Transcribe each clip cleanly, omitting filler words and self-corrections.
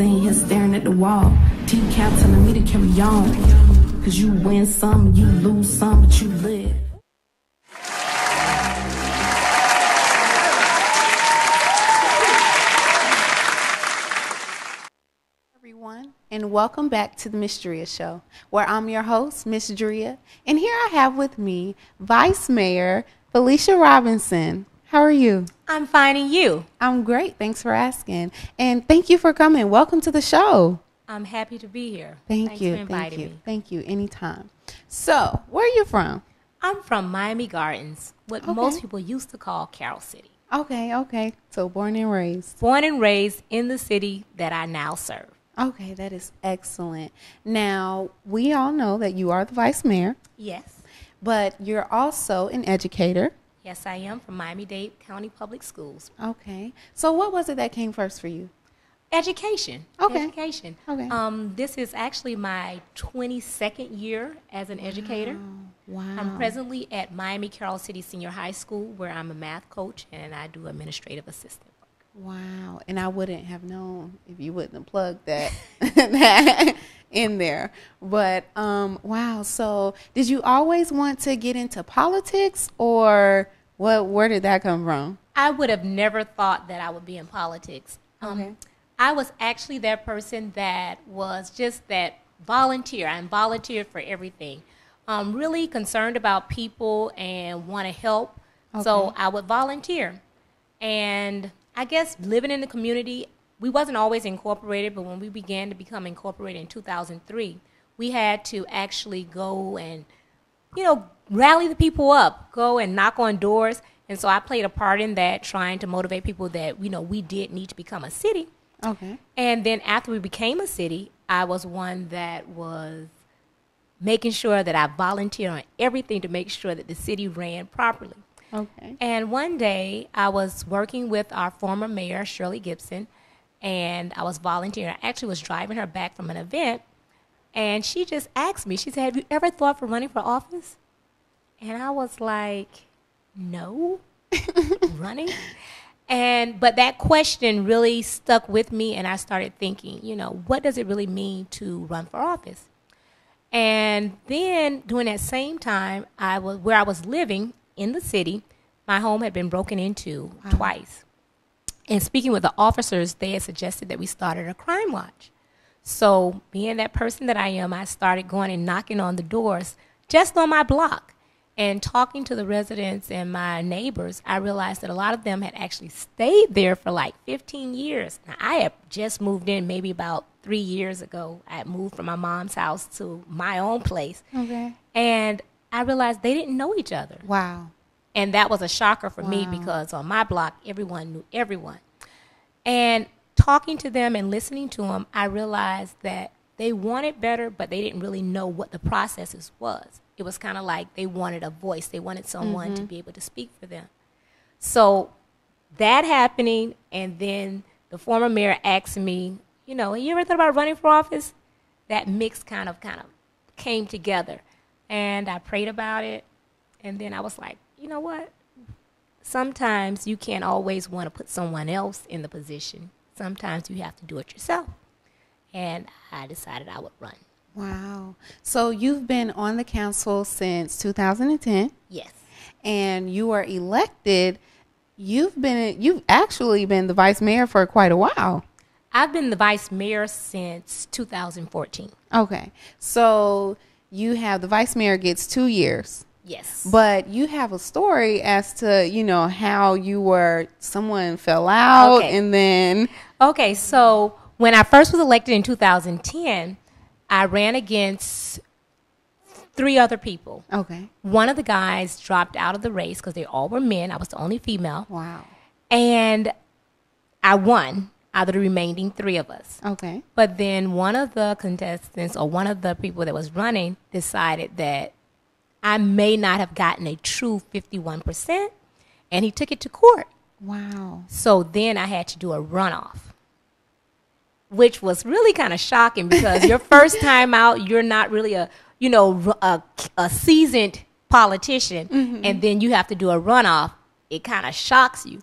sitting here staring at the wall. T-Cap telling me to carry on. Cause you win some, you lose some, but you live. Everyone, and welcome back to the Ms.Dria Show, where I'm your host, Ms.Dria, and here I have with me Vice Mayor Felicia Robinson. How are you? I'm fine, and you? I'm great. Thanks for asking. And thank you for coming. Welcome to the show. I'm happy to be here. Thanks for inviting me. Thank you. Anytime. So, where are you from? I'm from Miami Gardens, what most people used to call Carroll City. Okay. So, born and raised. Born and raised in the city that I now serve. Okay, that is excellent. Now, we all know that you are the vice mayor. Yes. But you're also an educator. Yes, I am, from Miami-Dade County Public Schools. Okay. So what was it that came first for you? Education. Okay. Education. Okay. This is actually my 22nd year as an educator. Wow. I'm presently at Miami Carroll City Senior High School, where I'm a math coach and I do administrative assistant work. Wow. And I wouldn't have known if you wouldn't have plugged that in there. But, wow. So did you always want to get into politics, or where did that come from? I would have never thought that I would be in politics. Okay. I was actually that person that was just that volunteer. I volunteered for everything. I'm really concerned about people and want to help. Okay. So I would volunteer. And I guess living in the community, we wasn't always incorporated, but when we began to become incorporated in 2003, we had to actually go and, rally the people up, go and knock on doors. And so I played a part in that, trying to motivate people that, we did need to become a city. Okay. And then after we became a city, I was one that was making sure that I volunteered on everything to make sure that the city ran properly. Okay. And one day I was working with our former mayor, Shirley Gibson, and I was volunteering. I actually was driving her back from an event, and she just asked me, she said, "Have you ever thought for running for office?" And I was like, no, running? But that question really stuck with me, and I started thinking, what does it really mean to run for office? And then during that same time, where I was living in the city, my home had been broken into twice. And speaking with the officers, they had suggested that we started a crime watch. So being that person that I am, I started going and knocking on the doors just on my block. And talking to the residents and my neighbors, I realized that a lot of them had actually stayed there for like 15 years. Now, I had just moved in maybe about 3 years ago. I had moved from my mom's house to my own place. Okay. And I realized they didn't know each other. Wow. And that was a shocker for me, because on my block, everyone knew everyone. And talking to them and listening to them, I realized that they wanted better, but they didn't really know what the processes was. It was kind of like they wanted a voice. They wanted someone to be able to speak for them. So that happening, and then the former mayor asked me, you ever thought about running for office? That mix kind of came together. And I prayed about it, and then I was like, you know what? Sometimes you can't always want to put someone else in the position. Sometimes you have to do it yourself. And I decided I would run. Wow. So you've been on the council since 2010. Yes. And you were elected. You've actually been the vice mayor for quite a while. I've been the vice mayor since 2014. Okay. So you have the vice mayor gets 2 years. Yes. But you have a story as to, how someone fell out and then. Okay. So when I first was elected in 2010, I ran against 3 other people. Okay. One of the guys dropped out of the race because they all were men. I was the only female. Wow. And I won out of the remaining 3 of us. Okay. But then one of the contestants, or one of the people that was running, decided that I may not have gotten a true 51%, and he took it to court. Wow. So then I had to do a runoff, which was really kind of shocking, because your first time out, you're not really a seasoned politician, and then you have to do a runoff. It kind of shocks you.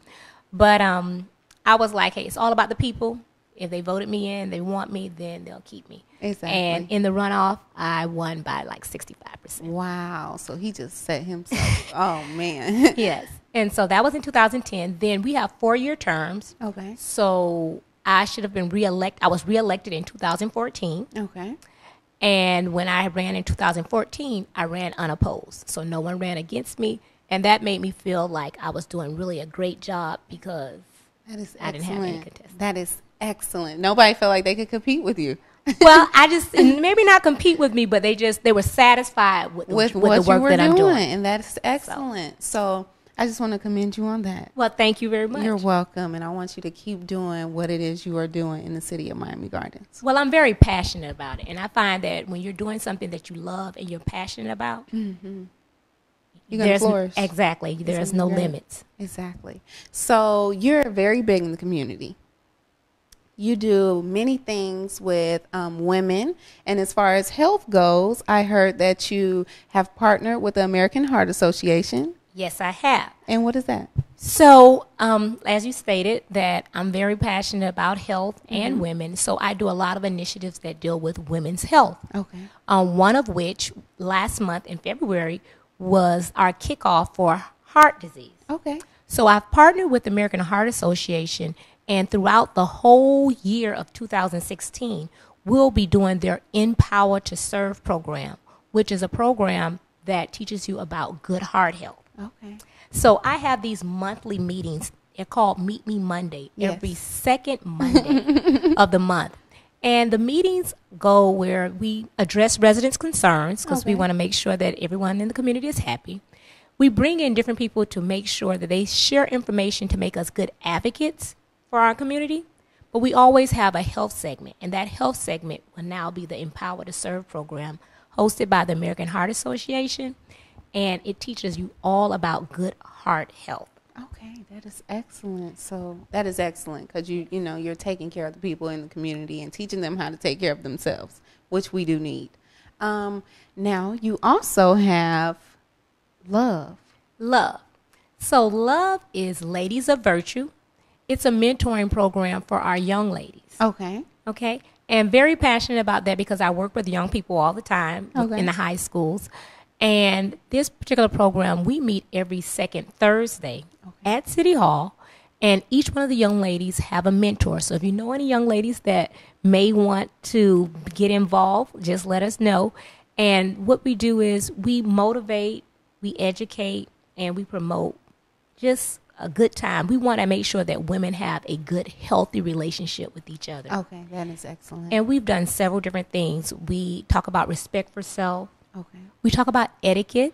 But I was like, hey, it's all about the people. if they voted me in, they want me, then they'll keep me. Exactly. And in the runoff, I won by like 65%. Wow. So he just set himself. Oh, man. Yes. And so that was in 2010. Then we have 4-year terms. Okay. So I should have been reelected. I was reelected in 2014. Okay. And when I ran in 2014, I ran unopposed. So no one ran against me. And that made me feel like I was doing really a great job because I didn't have any contestants. That is excellent. Nobody felt like they could compete with you. Well, I just, maybe not compete with me, but they were satisfied with the work that I'm doing. And that's excellent. So I just want to commend you on that. Well, thank you very much. You're welcome. And I want you to keep doing what it is you are doing in the city of Miami Gardens. Well, I'm very passionate about it. And I find that when you're doing something that you love and you're passionate about, mm-hmm. You're going to flourish. Exactly. There's no limits. Exactly. So you're very big in the community. You do many things with women. And as far as health goes, I heard that you have partnered with the American Heart Association. Yes, I have. And what is that? So, as you stated, that I'm very passionate about health and women. So I do a lot of initiatives that deal with women's health. Okay. One of which last month in February was our kickoff for heart disease. Okay. So I've partnered with the American Heart Association, and throughout the whole year of 2016, we'll be doing their Empower to Serve program, which is a program that teaches you about good heart health. Okay. So I have these monthly meetings. They're called Meet Me Monday, every second Monday of the month. And the meetings go where we address residents' concerns because we want to make sure that everyone in the community is happy. We bring in different people to make sure that they share information to make us good advocates for our community. But we always have a health segment, and that health segment will now be the Empower to Serve program hosted by the American Heart Association, and it teaches you all about good heart health. Okay, that is excellent. So that is excellent because you're taking care of the people in the community and teaching them how to take care of themselves, which we do need. Now you also have Love. So Love is Ladies of Virtue. It's a mentoring program for our young ladies. Okay. And very passionate about that because I work with young people all the time in the high schools. And this particular program, we meet every second Thursday at City Hall. And each one of the young ladies have a mentor. So if you know any young ladies that may want to get involved, just let us know. And what we do is we motivate, we educate, and we promote just a good time. We want to make sure that women have a good, healthy relationship with each other. Okay, that is excellent. And we've done several different things. We talk about respect for self. Okay. We talk about etiquette.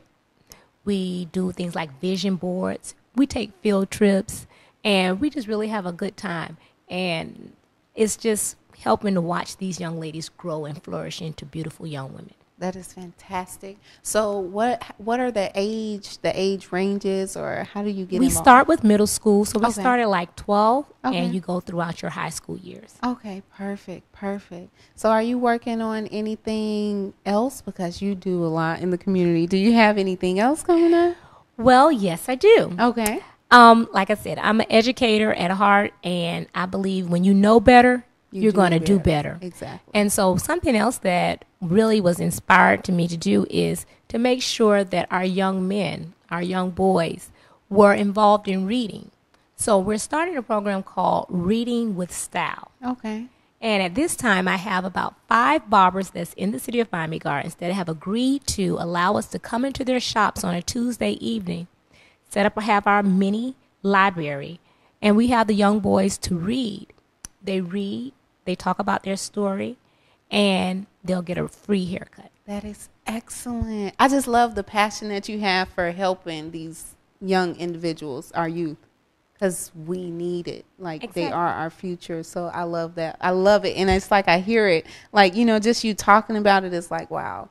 We do things like vision boards. We take field trips. And we just really have a good time. And it's just helping to watch these young ladies grow and flourish into beautiful young women. That is fantastic. So what are the age ranges, or how do you get We involved? start with middle school. So we start at like 12, and you go throughout your high school years. Okay, perfect. So are you working on anything else? Because you do a lot in the community. Do you have anything else coming up? Well, yes, I do. Okay. Like I said, I'm an educator at heart, and I believe when you know better, you're going to do better. Exactly. And so something else that really was inspired to me to do is to make sure that our young men, our young boys, were involved in reading. So we're starting a program called Reading with Style. Okay. And at this time, I have about 5 barbers that's in the city of Miami Gardens that have agreed to allow us to come into their shops on a Tuesday evening, have our mini library, and we have the young boys to read. They read, they talk about their story, and they'll get a free haircut. That is excellent. I just love the passion that you have for helping these young individuals, our youth, because we need it. Like, exactly. They are our future. So I love that. I love it. And it's like I hear it. Like, just you talking about it, it's like, wow.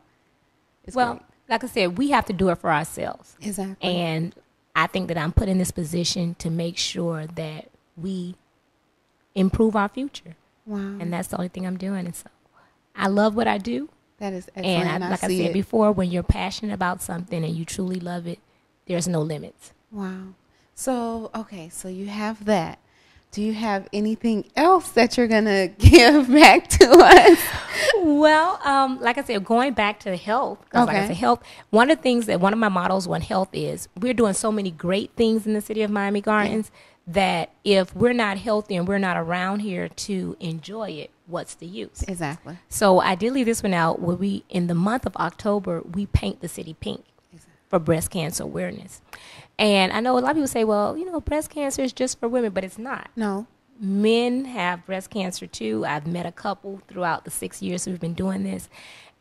It's great. Like I said, we have to do it for ourselves. Exactly. And I think that I'm put in this position to make sure that we improve our future. Wow. And that's the only thing I'm doing. And so I love what I do. That is excellent. And like I said before, when you're passionate about something and you truly love it, there's no limits. Wow. So, so you have that. do you have anything else that you're going to give back to us? Well, like I said, going back to health, 'cause like I said, health, one of the things that one of my mottos on health is we're doing so many great things in the city of Miami Gardens that if we're not healthy and we're not around here to enjoy it, what's the use? Exactly. So I did leave this one out where in the month of October, we paint the city pink for breast cancer awareness. And I know a lot of people say, well, breast cancer is just for women, but it's not. No. Men have breast cancer too. I've met a couple throughout the 6 years we've been doing this.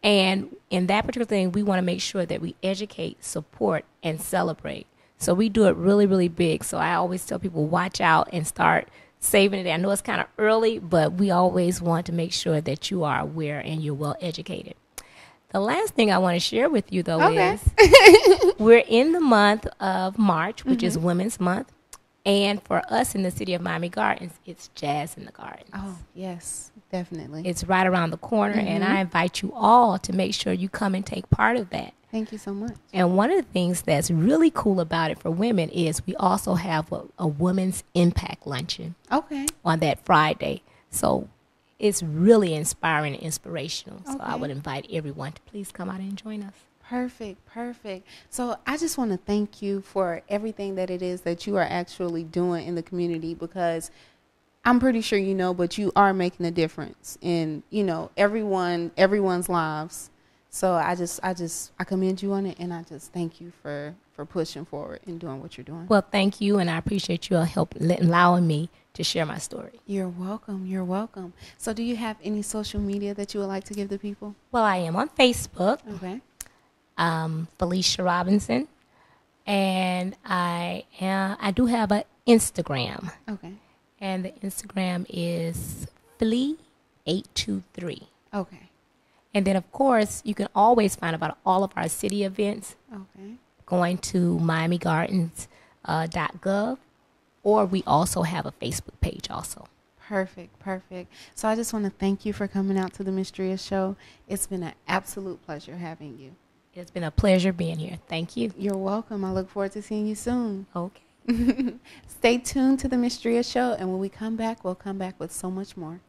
And in that particular thing, we want to make sure that we educate, support, and celebrate. So we do it really, really big. So I always tell people, watch out and start saving it. I know it's kind of early, but we always want to make sure that you are aware and you're well educated. The last thing I want to share with you, though, is we're in the month of March, which is Women's Month. And for us in the city of Miami Gardens, it's Jazz in the Gardens. Oh, yes, definitely. It's right around the corner, and I invite you all to make sure you come and take part of that. Thank you so much. And one of the things that's really cool about it for women is we also have a women's impact luncheon on that Friday. So it's really inspiring and inspirational. So I would invite everyone to please come out and join us. Perfect, perfect. So I just want to thank you for everything that it is that you are actually doing in the community, because I'm pretty sure you know, but you are making a difference in, everyone's lives. So I commend you on it, and I just thank you for pushing forward and doing what you're doing. Well, thank you, and I appreciate you allowing me to share my story. You're welcome. You're welcome. So do you have any social media that you would like to give the people? Well, I am on Facebook. Okay. Felicia Robinson, and I do have an Instagram. Okay. And the Instagram is Feli823. Okay. And then, of course, you can always find about all of our city events going to miamigardens.gov, or we also have a Facebook page also. Perfect, perfect. So I just want to thank you for coming out to the Ms.Dria show. It's been an absolute pleasure having you. It's been a pleasure being here. Thank you. You're welcome. I look forward to seeing you soon. Okay. Stay tuned to the Ms.Dria show, and when we come back, we'll come back with so much more.